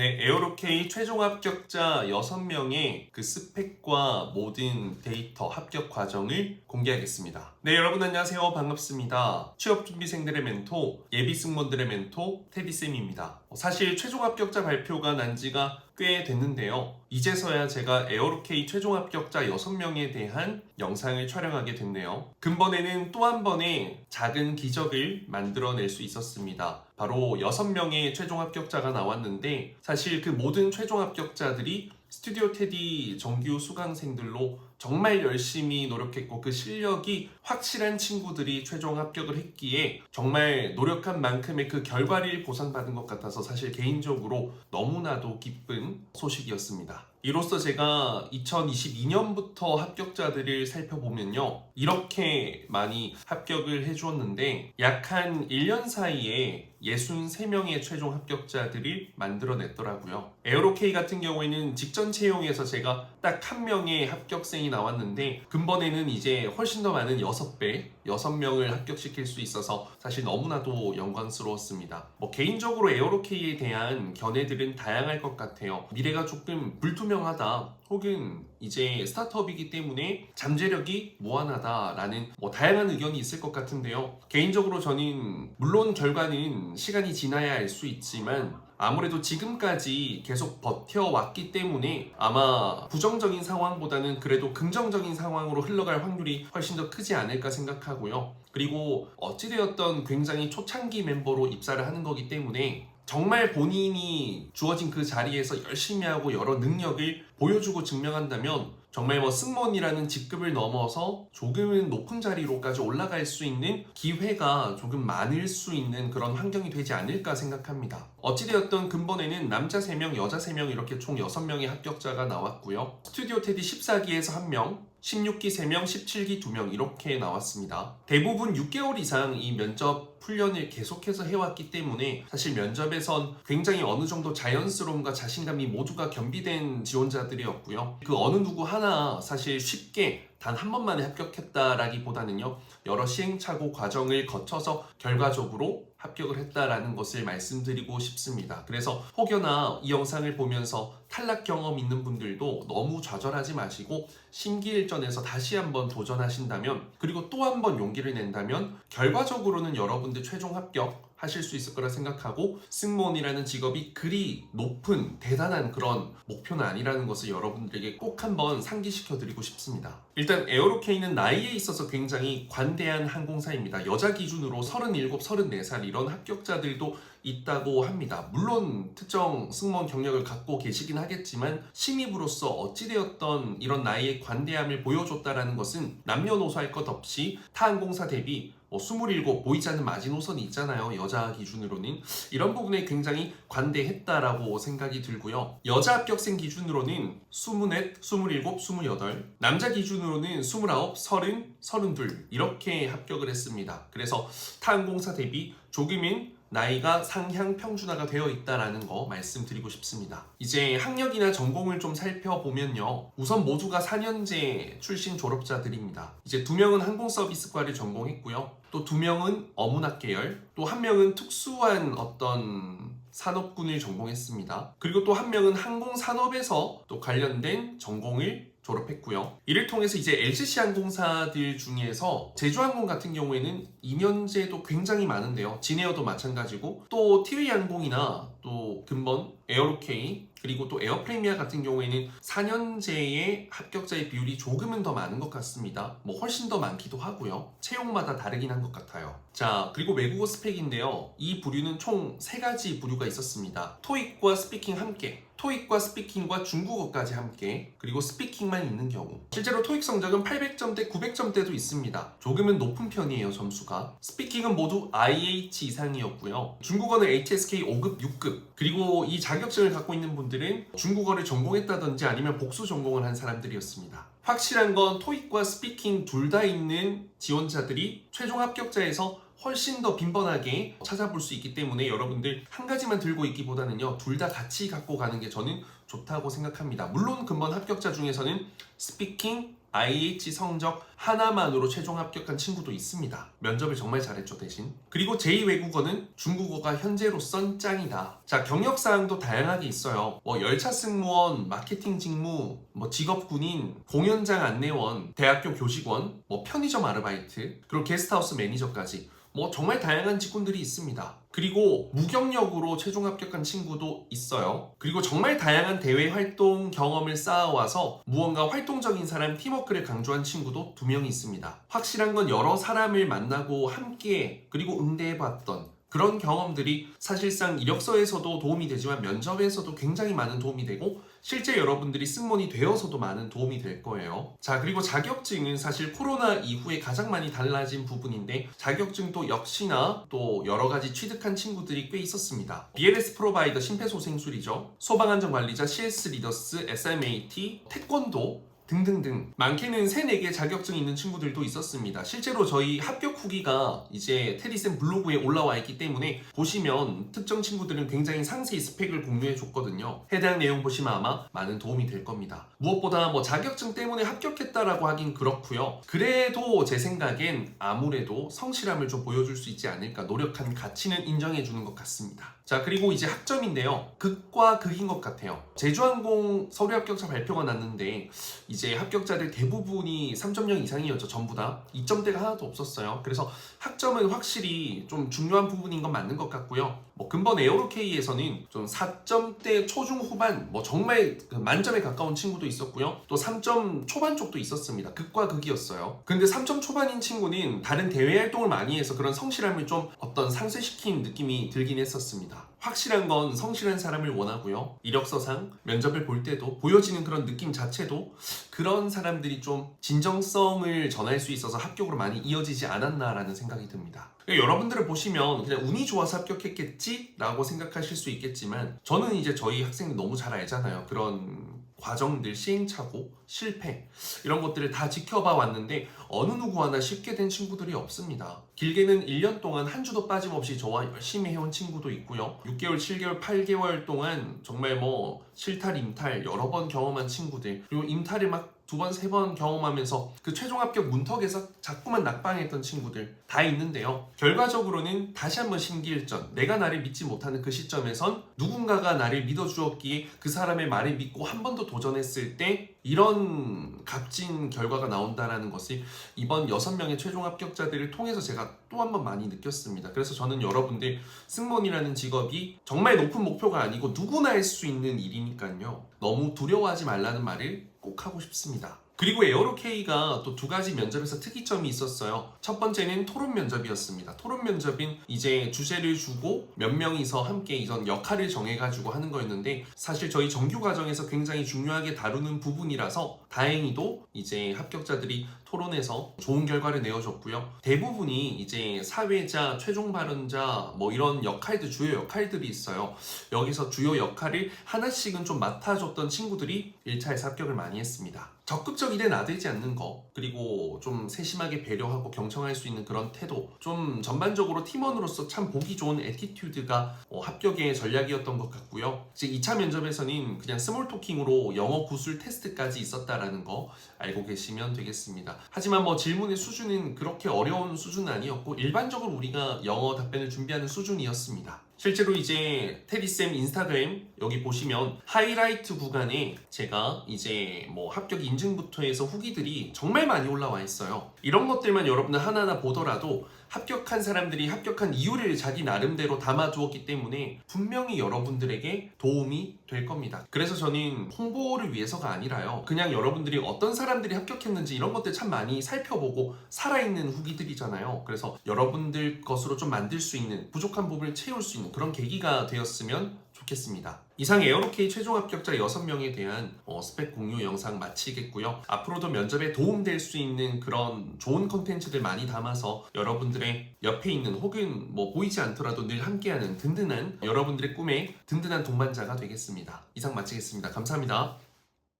네, 에어로케이 최종 합격자 6명의 그 스펙과 모든 데이터 합격 과정을 공개하겠습니다. 네, 여러분 안녕하세요. 반갑습니다. 취업준비생들의 멘토, 예비승무원들의 멘토, 테디쌤입니다. 사실 최종 합격자 발표가 난 지가 꽤 됐는데요. 이제서야 제가 에어로케이 최종 합격자 6명에 대한 영상을 촬영하게 됐네요. 근본에는 또 한 번의 작은 기적을 만들어낼 수 있었습니다. 바로 6명의 최종 합격자가 나왔는데 사실 그 모든 최종 합격자들이 스튜디오 테디 정규 수강생들로 정말 열심히 노력했고 그 실력이 확실한 친구들이 최종 합격을 했기에 정말 노력한 만큼의 그 결과를 보상받은 것 같아서 사실 개인적으로 너무나도 기쁜 소식이었습니다. 이로써 제가 2022년부터 합격자들을 살펴보면요. 이렇게 많이 합격을 해주었는데 약 한 1년 사이에 63명의 최종 합격자들을 만들어냈더라고요. 에어로케이 같은 경우에는 직전 채용에서 제가 딱 한 명의 합격생이 나왔는데 근본에는 이제 훨씬 더 많은 6배, 6명을 합격시킬 수 있어서 사실 너무나도 영광스러웠습니다. 개인적으로 에어로케이에 대한 견해들은 다양할 것 같아요. 미래가 조금 불투명하다 혹은 이제 스타트업이기 때문에 잠재력이 무한하다라는 다양한 의견이 있을 것 같은데요. 개인적으로 저는 물론 결과는 시간이 지나야 알 수 있지만 아무래도 지금까지 계속 버텨왔기 때문에 아마 부정적인 상황보다는 그래도 긍정적인 상황으로 흘러갈 확률이 훨씬 더 크지 않을까 생각하고요. 그리고 어찌되었던 굉장히 초창기 멤버로 입사를 하는 거기 때문에 정말 본인이 주어진 그 자리에서 열심히 하고 여러 능력을 보여주고 증명한다면 정말 승무원이라는 직급을 넘어서 조금은 높은 자리로까지 올라갈 수 있는 기회가 조금 많을 수 있는 그런 환경이 되지 않을까 생각합니다. 어찌되었던 근본에는 남자 3명, 여자 3명 이렇게 총 6명의 합격자가 나왔고요. 스튜디오 테디 14기에서 1명, 16기 3명, 17기 2명 이렇게 나왔습니다. 대부분 6개월 이상 이 면접 훈련을 계속해서 해왔기 때문에 사실 면접에선 굉장히 어느 정도 자연스러움과 자신감이 모두가 겸비된 지원자들이었고요. 그 어느 누구 하나 사실 쉽게 단 한 번만에 합격했다라기보다는요. 여러 시행착오 과정을 거쳐서 결과적으로 합격을 했다라는 것을 말씀드리고 싶습니다. 그래서 혹여나 이 영상을 보면서 탈락 경험 있는 분들도 너무 좌절하지 마시고 심기일전에서 다시 한번 도전하신다면 그리고 또 한 번 용기를 낸다면 결과적으로는 여러분들 최종 합격 하실 수 있을 거라 생각하고 승무원이라는 직업이 그리 높은 대단한 그런 목표는 아니라는 것을 여러분들에게 꼭 한번 상기시켜 드리고 싶습니다. 일단 에어로케이는 나이에 있어서 굉장히 관대한 항공사입니다. 여자 기준으로 37, 34살 이런 합격자들도 있다고 합니다. 물론 특정 승무원 경력을 갖고 계시긴 하겠지만 신입으로서 어찌되었던 이런 나이의 관대함을 보여줬다라는 것은 남녀노소 할 것 없이 타 항공사 대비 27 보이지 않는 마지노선이 있잖아요. 여자 기준으로는 이런 부분에 굉장히 관대했다라고 생각이 들고요. 여자 합격생 기준으로는 24, 27, 28 남자 기준으로는 29, 30, 32 이렇게 합격을 했습니다. 그래서 타 항공사 대비 조금은 나이가 상향 평준화가 되어 있다는 거 말씀드리고 싶습니다. 이제 학력이나 전공을 좀 살펴보면요. 우선 모두가 4년제 출신 졸업자들입니다. 이제 2명은 항공서비스과를 전공했고요. 또 2명은 어문학 계열, 또 1명은 특수한 어떤 산업군을 전공했습니다. 그리고 또 1명은 항공산업에서 또 관련된 전공을 졸업했고요. 이를 통해서 이제 LCC 항공사들 중에서 제주항공 같은 경우에는 2년제도 굉장히 많은데요. 진에어도 마찬가지고 또 티웨이항공이나 또 근본, 에어로케이 그리고 또 에어프레미아 같은 경우에는 4년제의 합격자의 비율이 조금은 더 많은 것 같습니다. 훨씬 더 많기도 하고요. 채용마다 다르긴 한 것 같아요. 자, 그리고 외국어 스펙인데요. 이 부류는 총 3가지 부류가 있었습니다. 토익과 스피킹 함께, 토익과 스피킹과 중국어까지 함께, 그리고 스피킹만 있는 경우. 실제로 토익 성적은 800점대, 900점대도 있습니다. 조금은 높은 편이에요, 점수가. 스피킹은 모두 IH 이상이었고요. 중국어는 HSK 5급, 6급. 그리고 이 자격증을 갖고 있는 분들은 중국어를 전공했다든지 아니면 복수 전공을 한 사람들이었습니다. 확실한 건 토익과 스피킹 둘 다 있는 지원자들이 최종 합격자에서 훨씬 더 빈번하게 찾아볼 수 있기 때문에 여러분들 한 가지만 들고 있기보다는요, 둘 다 같이 갖고 가는 게 저는 좋다고 생각합니다. 물론 근본 합격자 중에서는 스피킹, IH 성적 하나만으로 최종 합격한 친구도 있습니다. 면접을 정말 잘했죠, 대신. 그리고 제2외국어는 중국어가 현재로선 짱이다. 자, 경력사항도 다양하게 있어요. 뭐 열차 승무원, 마케팅 직무, 뭐 직업 군인, 공연장 안내원, 대학교 교직원, 뭐 편의점 아르바이트, 그리고 게스트하우스 매니저까지 뭐 정말 다양한 직군들이 있습니다. 그리고 무경력으로 최종 합격한 친구도 있어요. 그리고 정말 다양한 대외 활동 경험을 쌓아와서 무언가 활동적인 사람, 팀워크를 강조한 친구도 2명이 있습니다. 확실한 건 여러 사람을 만나고 함께 그리고 응대해봤던 그런 경험들이 사실상 이력서에서도 도움이 되지만 면접에서도 굉장히 많은 도움이 되고 실제 여러분들이 승무원이 되어서도 많은 도움이 될 거예요. 자, 그리고 자격증은 사실 코로나 이후에 가장 많이 달라진 부분인데 자격증도 역시나 또 여러 가지 취득한 친구들이 꽤 있었습니다. BLS 프로바이더 심폐소생술이죠. 소방안전관리자, CS 리더스, SMAT, 태권도 등등등 많게는 3-4개 자격증이 있는 친구들도 있었습니다. 실제로 저희 합격 후기가 이제 테디쌤 블로그에 올라와 있기 때문에 보시면 특정 친구들은 굉장히 상세히 스펙을 공유해 줬거든요. 해당 내용 보시면 아마 많은 도움이 될 겁니다. 무엇보다 뭐 자격증 때문에 합격했다라고 하긴 그렇고요. 그래도 제 생각엔 아무래도 성실함을 좀 보여줄 수 있지 않을까, 노력한 가치는 인정해 주는 것 같습니다. 자, 그리고 이제 학점인데요. 극과 극인 것 같아요. 제주항공 서류 합격자 발표가 났는데 이제 합격자들 대부분이 3.0 이상이었죠. 전부 다 2점대가 하나도 없었어요. 그래서 학점은 확실히 좀 중요한 부분인 건 맞는 것 같고요. 뭐 근본 에어로K에서는 좀 4점대 초중 후반, 뭐 정말 만점에 가까운 친구도 있었고요. 또 3점 초반 쪽도 있었습니다. 극과 극이었어요. 근데 3점 초반인 친구는 다른 대외 활동을 많이 해서 그런 성실함을 좀 어떤 상쇄시킨 느낌이 들긴 했었습니다. 확실한 건 성실한 사람을 원하고요. 이력서상 면접을 볼 때도 보여지는 그런 느낌 자체도 그런 사람들이 좀 진정성을 전할 수 있어서 합격으로 많이 이어지지 않았나라는 생각이 듭니다. 여러분들을 보시면 그냥 운이 좋아서 합격했겠지? 라고 생각하실 수 있겠지만 저는 이제 저희 학생들 너무 잘 알잖아요. 그런 과정들, 시행착오, 실패 이런 것들을 다 지켜봐 왔는데 어느 누구 하나 쉽게 된 친구들이 없습니다. 길게는 1년 동안 한 주도 빠짐없이 저와 열심히 해온 친구도 있고요. 6개월, 7개월, 8개월 동안 정말 뭐 실탈, 임탈 여러 번 경험한 친구들, 그리고 임탈을 막 2번, 3번 경험하면서 그 최종 합격 문턱에서 자꾸만 낙방했던 친구들 다 있는데요. 결과적으로는 다시 한번 심기일전, 내가 나를 믿지 못하는 그 시점에선 누군가가 나를 믿어주었기에 그 사람의 말을 믿고 한 번 더 도전했을 때 이런 값진 결과가 나온다는 것을 이번 6명의 최종 합격자들을 통해서 제가 또 한 번 많이 느꼈습니다. 그래서 저는 여러분들 승무원이라는 직업이 정말 높은 목표가 아니고 누구나 할 수 있는 일이니까요. 너무 두려워하지 말라는 말을 꼭 하고 싶습니다. 그리고 에어로K가 또 2가지 면접에서 특이점이 있었어요. 첫 번째는 토론 면접이었습니다. 토론 면접은 이제 주제를 주고 몇 명이서 함께 이런 역할을 정해가지고 하는 거였는데 사실 저희 정규 과정에서 굉장히 중요하게 다루는 부분이라서 다행히도 이제 합격자들이 토론에서 좋은 결과를 내어줬고요. 대부분이 이제 사회자, 최종 발언자 뭐 이런 역할들, 주요 역할들이 있어요. 여기서 주요 역할을 하나씩은 좀 맡아줬던 친구들이 1차에서 합격을 많이 했습니다. 적극적이게 나대지 않는 거, 그리고 좀 세심하게 배려하고 경청할 수 있는 그런 태도, 좀 전반적으로 팀원으로서 참 보기 좋은 애티튜드가 합격의 전략이었던 것 같고요. 이제 2차 면접에서는 그냥 스몰 토킹으로 영어 구술 테스트까지 있었다라는 거 알고 계시면 되겠습니다. 하지만 뭐 질문의 수준은 그렇게 어려운 수준은 아니었고 일반적으로 우리가 영어 답변을 준비하는 수준이었습니다. 실제로 이제 테디쌤 인스타그램 여기 보시면 하이라이트 구간에 제가 이제 뭐 합격 인증부터 해서 후기들이 정말 많이 올라와 있어요. 이런 것들만 여러분들 하나하나 보더라도 합격한 사람들이 합격한 이유를 자기 나름대로 담아두었기 때문에 분명히 여러분들에게 도움이 될 겁니다. 그래서 저는 홍보를 위해서가 아니라요. 그냥 여러분들이 어떤 사람들이 합격했는지 이런 것들 참 많이 살펴보고 살아있는 후기들이잖아요. 그래서 여러분들 것으로 좀 만들 수 있는, 부족한 부분을 채울 수 있는 그런 계기가 되었으면 좋겠습니다. 이상 에어로K 최종 합격자 6명에 대한 스펙 공유 영상 마치겠고요. 앞으로도 면접에 도움될 수 있는 그런 좋은 콘텐츠들 많이 담아서 여러분들의 옆에 있는 혹은 뭐 보이지 않더라도 늘 함께하는 든든한 여러분들의 꿈에 든든한 동반자가 되겠습니다. 이상 마치겠습니다. 감사합니다.